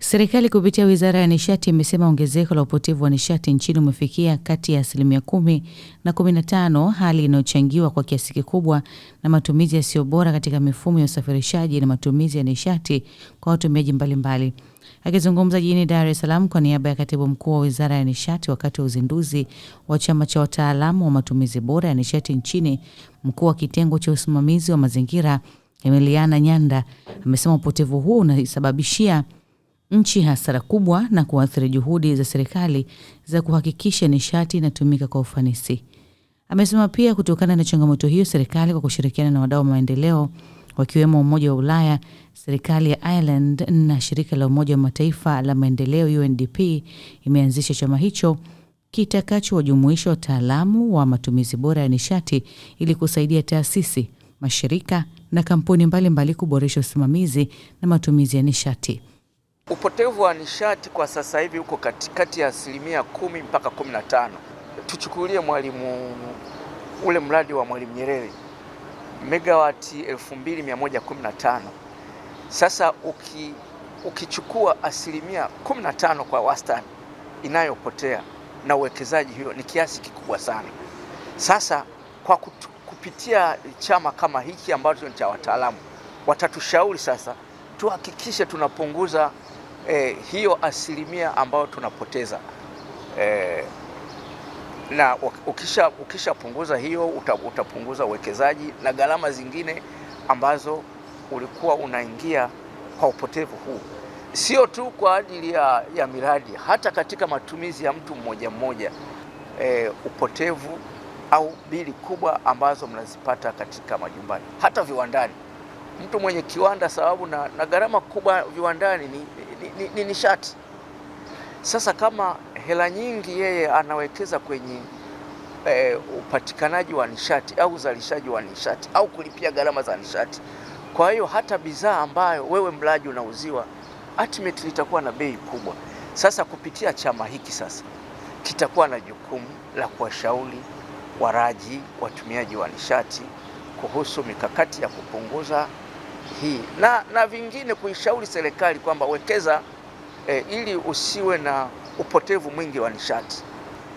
Serikali kupitia Wizara ya Nishati imesema ongezeko la upotevu wa nishati nchini umefikia kati ya 10% na 15%, hali inayochangiwa kwa kiasi kikubwa na matumizi yasiyo bora katika mifumo ya usafirishaji na matumizi ya nishati kwa watumiaji mbalimbali. Akizungumza jijini Dar es Salaam kwa niaba ya Katibu Mkuu wa Wizara ya Nishati wakati wa uzinduzi wa chama cha wataalamu wa matumizi bora ya nishati nchini, mkuu wa kitengo cha usimamizi wa mazingira Emiliana Nyanda amesema upotevu huu unasababishia nchi hasara kubwa na kuathiri juhudi za serikali za kuhakikisha nishati inatumika kwa ufanisi. Amesema pia kutokana na changamoto hiyo, serikali kwa kushirikiana na wadau wa maendeleo wakiwemo Umoja wa Ulaya, serikali ya Ireland na shirika la Umoja wa Mataifa la maendeleo UNDP imeanzisha chama hicho kitakachowajumuisha wataalamu wa matumizi bora ya nishati ili kusaidia taasisi, mashirika na kampuni mbalimbali kuboresha usimamizi na matumizi ya nishati. Upotevu wa nishati kwa sasa hivi uko katikati ya 10% mpaka 15%. Tuchukulie ule mradi wa Mwalimu Nyerere, megawati 2115. Sasa ukichukua 15% kwa wastani inayopotea na uwekezaji, hiyo ni kiasi kikubwa sana. Sasa kwa kupitia chama kama hiki ambacho ni cha wataalamu, watatushauri sasa tuhakikishe tunapunguza hiyo 10% ambayo tunapoteza. Na ukishapunguza hiyo utapunguza uwekezaji na gharama zingine ambazo ulikuwa unaingia kwa upotevu huu. Sio tu kwa ajili ya miradi, hata katika matumizi ya mtu mmoja mmoja, upotevu au bili kubwa ambazo mnazipata katika majumbani, hata viwandani. Mtu mwenye kiwanda, sababu na gharama kubwa viwandani ni nishati. Sasa kama hela nyingi yeye anawekeza kwenye upatikanaji wa nishati au uzalishaji wa nishati au kulipia gharama za nishati, kwa hiyo hata bidhaa ambayo wewe mlaji unauziwa ultimately itakuwa na bei kubwa. Sasa kupitia chama hiki sasa kitakuwa na jukumu la kuwashauri waraji, watumiaji wa nishati kuhusu mikakati ya kupunguza hii na vingine, kuishauri serikali kwamba wekeza ili usiwe na upotevu mwingi wa nishati.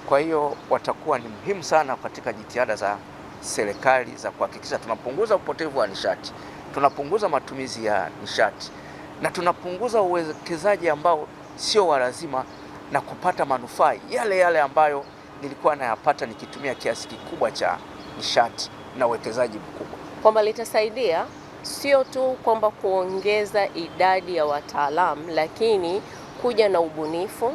Kwa hiyo watakuwa ni muhimu sana katika jitihada za serikali za kuhakikisha tunapunguza upotevu wa nishati, tunapunguza matumizi ya nishati na tunapunguza uwekezaji ambao sio wa lazima na kupata manufaa yale ambayo nilikuwa nayapata nikitumia kiasi kikubwa cha nishati na uwekezaji mkubwa. Kwamba litasaidia sio tu kwamba kuongeza idadi ya wataalamu, lakini kuja na ubunifu,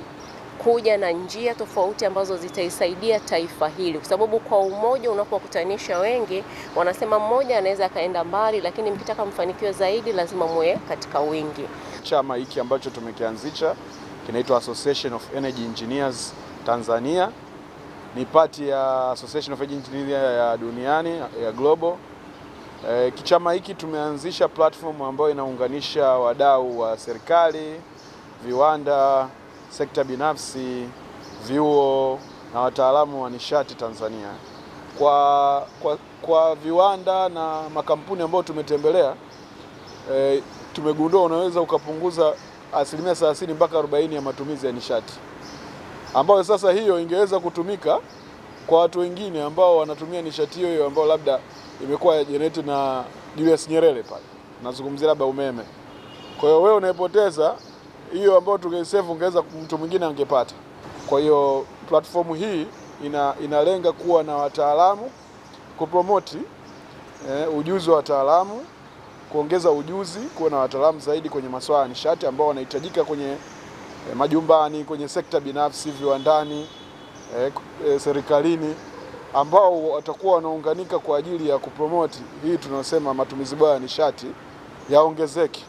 kuja na njia tofauti ambazo zitaisaidia taifa hili, kwa sababu kwa umoja unapokutanisha wengi, wanasema mmoja anaweza kaenda mbali, lakini mkitaka mfanikio zaidi lazima muwe katika wingi. Chama hiki ambacho tumekianzisha kinaitwa Association of Energy Engineers Tanzania, ni pati ya Association of Energy Engineers ya duniani ya global. Kichama hiki tumeanzisha platform ambayo inaunganisha wadau wa serikali, viwanda, sekta binafsi, vyuo na wataalamu wa nishati Tanzania. Kwa viwanda na makampuni ambayo tumetembelea, tumegundua unaweza ukapunguza 30% mpaka 40% ya matumizi ya nishati, ambayo sasa hiyo ingeweza kutumika kwa watu wengine ambao wanatumia nishati hiyo ambao labda imekuwa generated na Julius Nyerere pale. Nazungumzia labda umeme. Kwa hiyo wewe unaipoteza hiyo ambayo tungesave, ungeweza mtu mwingine angepata. Kwa hiyo platform hii inalenga kuwa na wataalamu, kupromote ujuzi wa wataalamu, kuongeza ujuzi, kuwa na wataalamu zaidi kwenye masuala ya nishati ambao wanahitajika kwenye majumbani, kwenye sekta binafsi, viwandani, serikalini, ambao watakuwa wanaunganika kwa ajili ya kupromote hii tunasema matumizi bora ya nishati yaongezeke.